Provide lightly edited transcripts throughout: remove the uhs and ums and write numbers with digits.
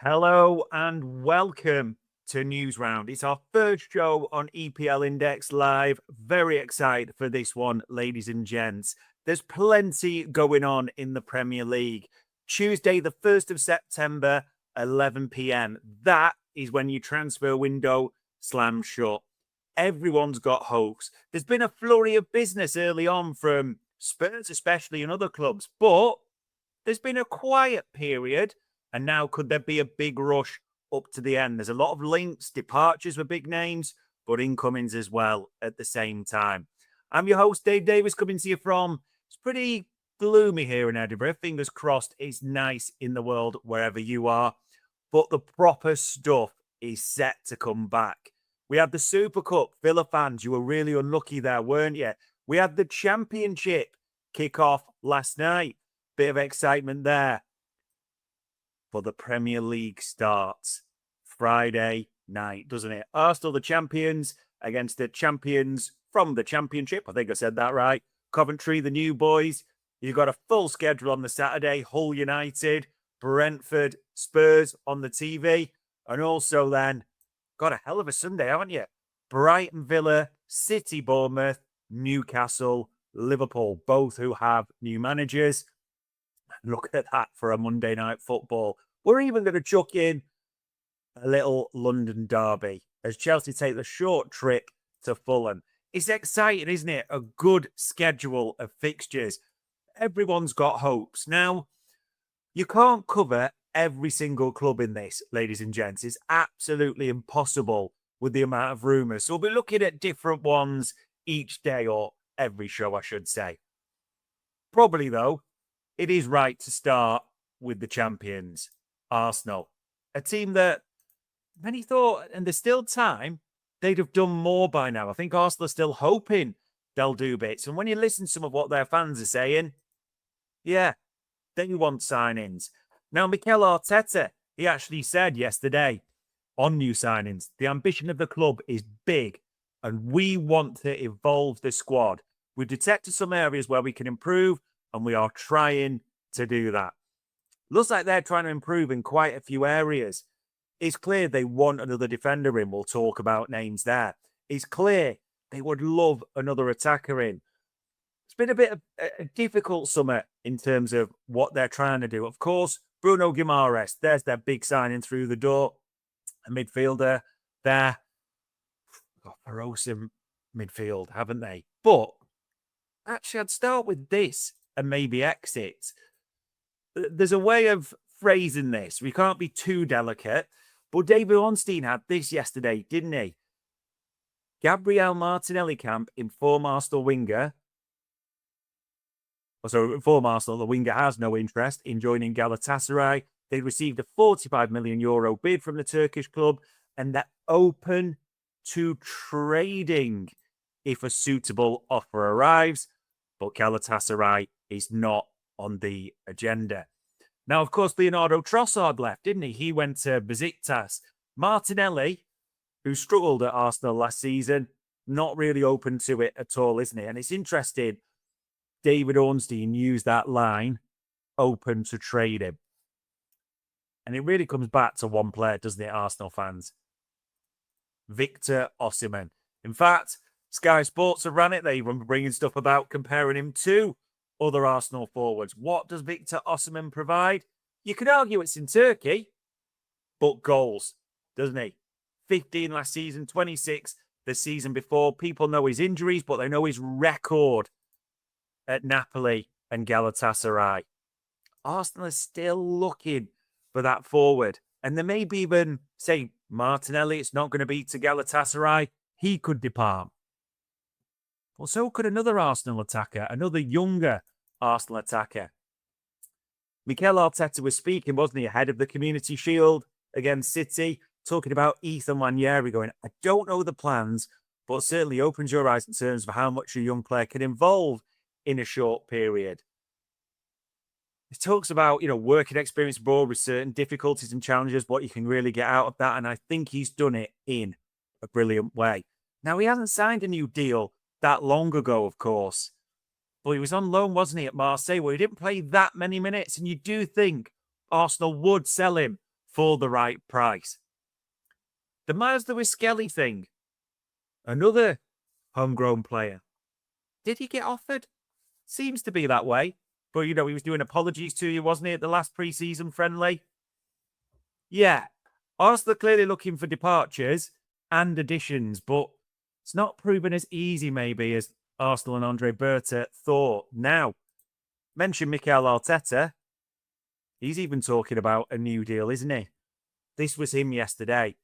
Hello and welcome to Newsround. It's our first show on EPL Index Live. Very excited for this one, ladies and gents. There's plenty going on in the Premier League. Tuesday, the 1st of September, 11 p.m. That is when your transfer window slams shut. Everyone's got hopes. There's been a flurry of business early on from Spurs, especially, and other clubs, but there's been a quiet period. And now could there be a big rush up to the end? There's a lot of links, departures with big names, but incomings as well at the same time. I'm your host, Dave Davis, coming to you from, it's pretty gloomy here in Edinburgh. Fingers crossed it's nice in the world wherever you are. But the proper stuff is set to come back. We had the Super Cup. Villa fans, you were really unlucky there, weren't you? We had the Championship kick off last night. Bit of excitement there. But the Premier League starts Friday night, doesn't it? Arsenal, the champions, against the champions from the Championship. I think I said that right. Coventry, the new boys. You've got a full schedule on the Saturday. Hull United, Brentford, Spurs on the TV. And also then, got a hell of a Sunday, haven't you? Brighton, Villa, City, Bournemouth, Newcastle, Liverpool, both who have new managers. Look at that for a Monday night football. We're even going to chuck in a little London derby as Chelsea take the short trip to Fulham. It's exciting, isn't it? A good schedule of fixtures. Everyone's got hopes. Now, you can't cover every single club in this, ladies and gents. It's absolutely impossible with the amount of rumours. So we'll be looking at different ones each day, or every show, I should say. Probably, though, it is right to start with the champions, Arsenal. A team that many thought, and there's still time, they'd have done more by now. I think Arsenal are still hoping they'll do bits. And when you listen to some of what their fans are saying, yeah, they want signings. Now, Mikel Arteta, he actually said yesterday on new signings, the ambition of the club is big and we want to evolve the squad. We've detected some areas where we can improve, and we are trying to do that. Looks like they're trying to improve in quite a few areas. It's clear they want another defender in. We'll talk about names there. It's clear they would love another attacker in. It's been a bit of a difficult summer in terms of what they're trying to do. Of course, Bruno Guimaraes, there's their big signing through the door. A midfielder there. Got ferocious midfield, haven't they? But actually, I'd start with this and maybe exit. There's a way of phrasing this. We can't be too delicate. But David Ornstein had this yesterday, didn't he? Gabriel Martinelli camp, inform Arsenal winger. So inform Arsenal, the winger has no interest in joining Galatasaray. They received a €45 million bid from the Turkish club, and they're open to trading if a suitable offer arrives. But Galatasaray is not on the agenda. Now, of course, Leonardo Trossard left, didn't he? He went to Besiktas. Martinelli, who struggled at Arsenal last season, not really open to it at all, isn't he? And it's interesting, David Ornstein used that line, open to trade him. And it really comes back to one player, doesn't it, Arsenal fans? Victor Osimhen. In fact, Sky Sports have ran it. They've been bringing stuff about comparing him to other Arsenal forwards. What does Victor Osimhen provide? You could argue it's in Turkey, but goals, doesn't he? 15 last season, 26 the season before. People know his injuries, but they know his record at Napoli and Galatasaray. Arsenal is still looking for that forward. And they may be even say, Martinelli, it's not going to be to Galatasaray. He could depart. Well, so could another Arsenal attacker, another younger Arsenal attacker. Mikel Arteta was speaking, wasn't he, ahead of the Community Shield against City, talking about Ethan Nwaneri, going, I don't know the plans, but certainly opens your eyes in terms of how much a young player can involve in a short period. He talks about, working experience abroad with certain difficulties and challenges, what you can really get out of that. And I think he's done it in a brilliant way. Now, he hasn't signed a new deal that long ago, of course. But he was on loan, wasn't he, at Marseille, where he didn't play that many minutes. And you do think Arsenal would sell him for the right price. The Miles Lewis Skelly thing, another homegrown player. Did he get offered? Seems to be that way. But, he was doing apologies to you, wasn't he, at the last pre-season friendly? Yeah. Arsenal are clearly looking for departures and additions, but it's not proven as easy, maybe, as Arsenal and Andre Berta thought. Now, mention Mikel Arteta. He's even talking about a new deal, isn't he? This was him yesterday.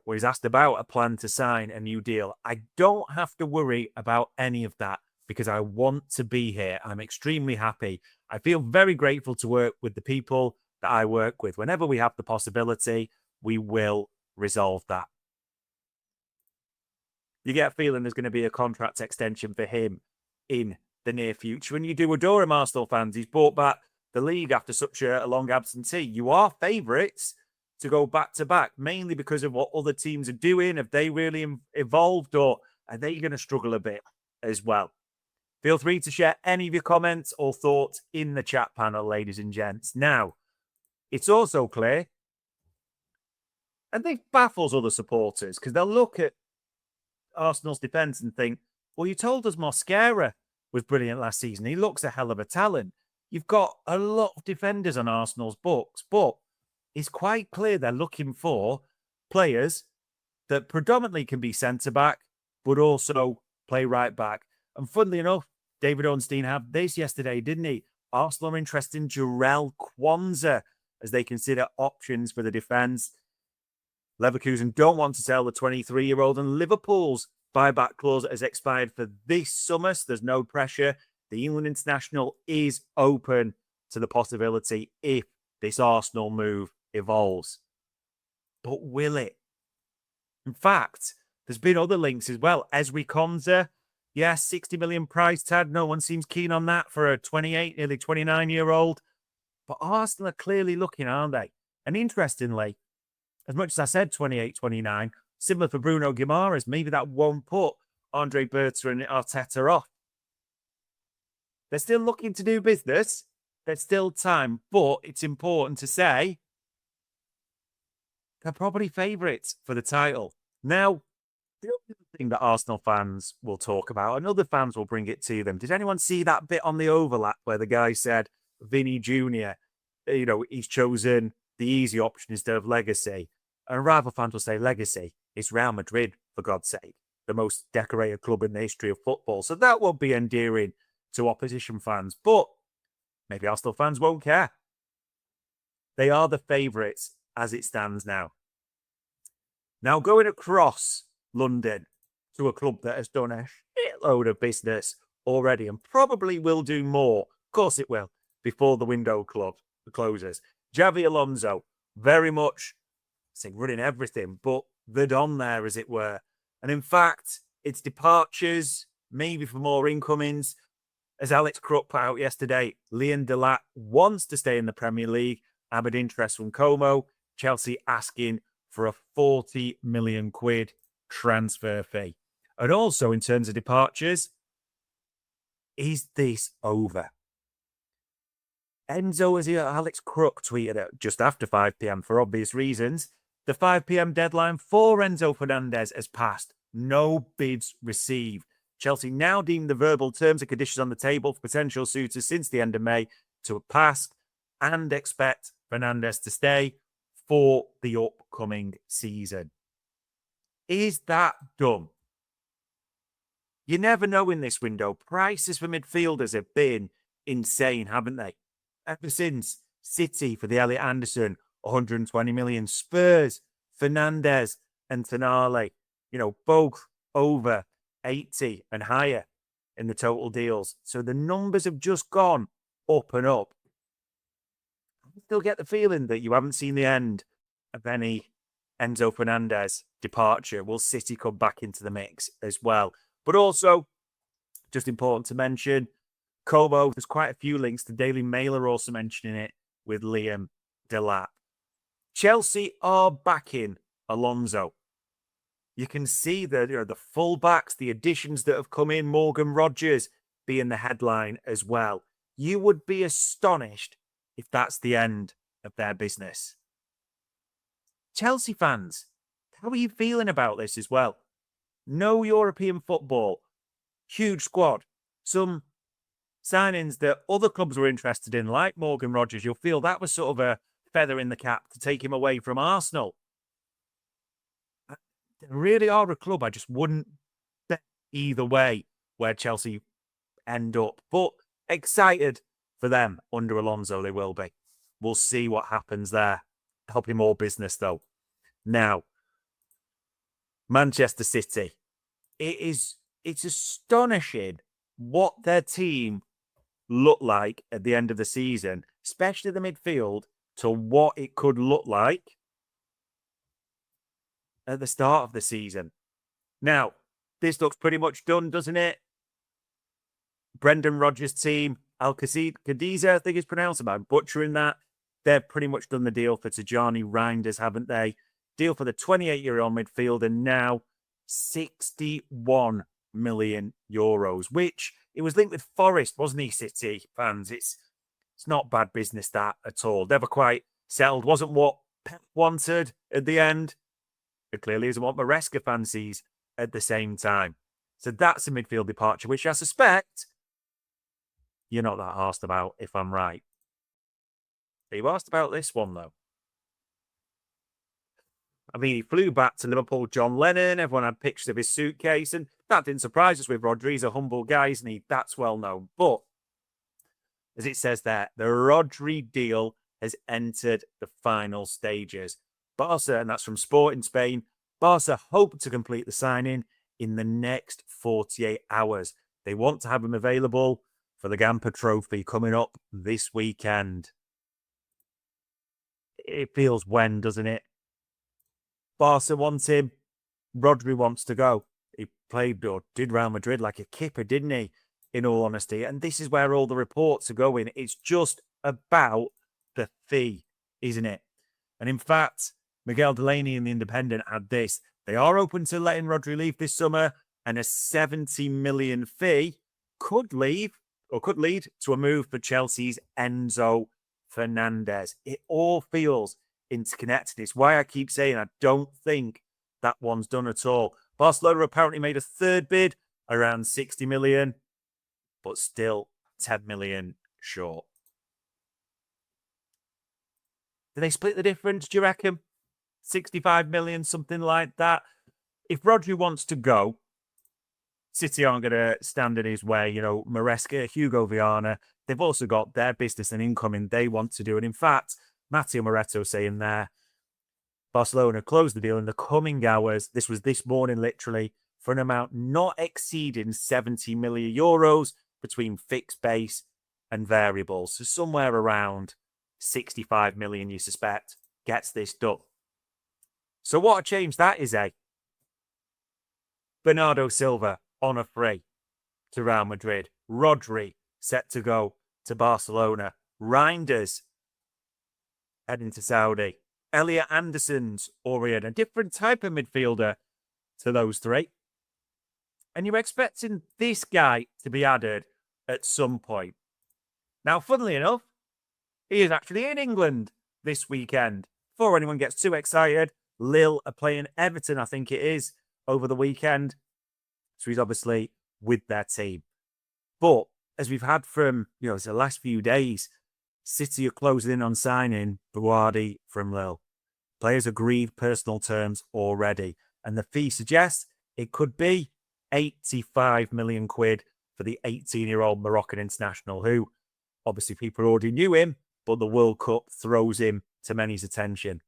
Was asked about a plan to sign a new deal. I don't have to worry about any of that because I want to be here. I'm extremely happy. I feel very grateful to work with the people that I work with. Whenever we have the possibility, we will resolve that. You get a feeling there's going to be a contract extension for him in the near future. And you do adore him, Arsenal fans. He's brought back the league after such a long absentee. You are favourites to go back-to-back, mainly because of what other teams are doing. Have they really evolved, or are they going to struggle a bit as well? Feel free to share any of your comments or thoughts in the chat panel, ladies and gents. Now, it's also clear, and this baffles other supporters, because they'll look at Arsenal's defence and think, well, you told us Mosquera was brilliant last season. He looks a hell of a talent. You've got a lot of defenders on Arsenal's books, but it's quite clear they're looking for players that predominantly can be centre-back, but also play right-back. And funnily enough, David Ornstein had this yesterday, didn't he? Arsenal are interested in Jarell Kwanzaa as they consider options for the defence. Leverkusen don't want to sell the 23-year-old, and Liverpool's buyback clause has expired for this summer, so there's no pressure. The England international is open to the possibility if this Arsenal move evolves. But will it? In fact, there's been other links as well. Ezri Konsa, yes, 60 million price tag. No one seems keen on that for a 28, nearly 29-year-old. But Arsenal are clearly looking, aren't they? And interestingly, as much as I said 28, 29, similar for Bruno Guimaraes, maybe that won't put Andre Berta and Arteta off. They're still looking to do business. There's still time, but it's important to say they're probably favourites for the title. Now, the other thing that Arsenal fans will talk about, and other fans will bring it to them, did anyone see that bit on the overlap where the guy said, Vinny Jr., he's chosen the easy option instead of legacy? And rival fans will say, legacy, it's Real Madrid, for God's sake, the most decorated club in the history of football. So that will be endearing to opposition fans, but maybe Arsenal fans won't care. They are the favourites as it stands now. Now, going across London to a club that has done a shitload of business already and probably will do more, of course it will, before the window closes. Xavi Alonso, very much, running everything, but the Don there, as it were. And in fact, it's departures, maybe for more incomings. As Alex Crook put out yesterday, Leon Delat wants to stay in the Premier League amid interest from Como. Chelsea asking for a 40 million quid transfer fee. And also, in terms of departures, is this over? Enzo, as Alex Crook tweeted it just after 5 p.m. for obvious reasons, the 5 p.m. deadline for Enzo Fernandez has passed. No bids received. Chelsea now deem the verbal terms and conditions on the table for potential suitors since the end of May to have passed and expect Fernandez to stay for the upcoming season. Is that done? You never know in this window. Prices for midfielders have been insane, haven't they? Ever since City for the Elliot Anderson, 120 million. Spurs, Fernandez and Tonali, both over 80 and higher in the total deals. So the numbers have just gone up and up. I still get the feeling that you haven't seen the end of any Enzo Fernandez departure. Will City come back into the mix as well? But also, just important to mention, Como, there's quite a few links. The Daily Mail are also mentioning it with Liam Delap. Chelsea are backing Alonso. You can see the fullbacks, the additions that have come in, Morgan Rogers being the headline as well. You would be astonished if that's the end of their business. Chelsea fans, how are you feeling about this as well? No European football, huge squad, some signings that other clubs were interested in, like Morgan Rogers. You'll feel that was sort of a feather in the cap to take him away from Arsenal. They really are a club I just wouldn't bet either way where Chelsea end up. But excited for them under Alonso, they will be. We'll see what happens there. Helping more business, though. Now, Manchester City. It's astonishing what their team looked like at the end of the season, especially the midfield, to what it could look like at the start of the season. Now, this looks pretty much done, doesn't it? Brendan Rodgers' team, Al-Qadiza, I think it's pronounced. I'm butchering that. They've pretty much done the deal for Tijani Reinders, haven't they? Deal for the 28-year-old midfielder now, 61 million euros, which it was linked with Forest, wasn't he, City fans? It's not bad business, that, at all. Never quite settled. Wasn't what Pep wanted at the end. It clearly isn't what Maresca fancies at the same time. So that's a midfield departure, which I suspect you're not that arsed about, if I'm right. Are you asked about this one, though? I mean, he flew back to Liverpool, John Lennon. Everyone had pictures of his suitcase, and that didn't surprise us with Rodri. He's a humble guy, isn't he? That's well known. But, as it says there, the Rodri deal has entered the final stages. Barca, and that's from Sport in Spain, Barca hope to complete the signing in the next 48 hours. They want to have him available for the Gamper Trophy coming up this weekend. It feels when, doesn't it? Barca wants him. Rodri wants to go. He played or did Real Madrid like a kipper, didn't he? In all honesty. And this is where all the reports are going. It's just about the fee, isn't it? And in fact, Miguel Delaney in The Independent had this. They are open to letting Rodri leave this summer, and a 70 million fee could lead to a move for Chelsea's Enzo Fernandez. It all feels interconnected. It's why I keep saying I don't think that one's done at all. Barcelona apparently made a third bid around 60 million, but still 10 million short. Do they split the difference, do you reckon? 65 million, something like that. If Rodri wants to go, City aren't going to stand in his way. You know, Maresca, Hugo Viana, they've also got their business and incoming they want to do. And in fact, Matteo Moretto saying there, Barcelona closed the deal in the coming hours. This was this morning, literally, for an amount not exceeding 70 million euros between fixed base and variables. So somewhere around 65 million, you suspect, gets this done. So what a change that is, eh? Bernardo Silva on a free to Real Madrid. Rodri set to go to Barcelona. Reinders heading to Saudi. Elliot Anderson's already a different type of midfielder to those three. And you're expecting this guy to be added at some point. Now, funnily enough, he is actually in England this weekend. Before anyone gets too excited, Lille are playing Everton, I think it is, over the weekend. So he's obviously with their team. But as we've had from, the last few days, City are closing in on signing Bouaddi from Lille. Players agreed personal terms already. And the fee suggests it could be 85 million quid for the 18-year-old Moroccan international, who obviously people already knew him, but the World Cup throws him to many's attention.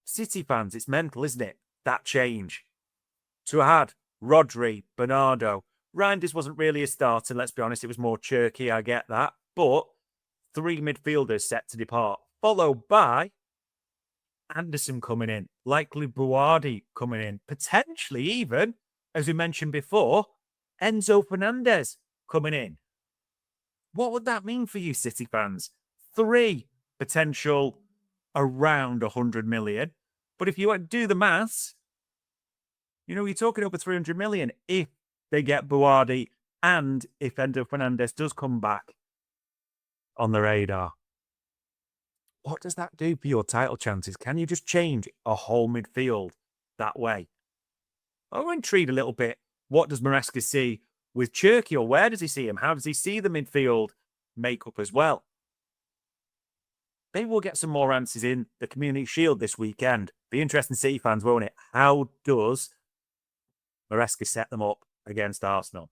City fans, it's mental, isn't it? That change. Etihad, Rodri, Bernardo. Reinders wasn't really a starter, let's be honest. It was more Cherky, I get that. But 3 midfielders set to depart, followed by Anderson coming in, likely Bouaddi coming in, potentially even, as we mentioned before, Enzo Fernandez coming in. What would that mean for you, City fans? 3 potential around 100 million. But if you do the maths, you're talking over 300 million if they get Bouaddi and if Enzo Fernandez does come back on the radar. What does that do for your title chances? Can you just change a whole midfield that way? I'm intrigued a little bit. What does Maresca see with Cherky, or where does he see him? How does he see the midfield makeup as well? Maybe we'll get some more answers in the Community Shield this weekend. Be interesting, City fans, won't it? How does Maresca set them up against Arsenal?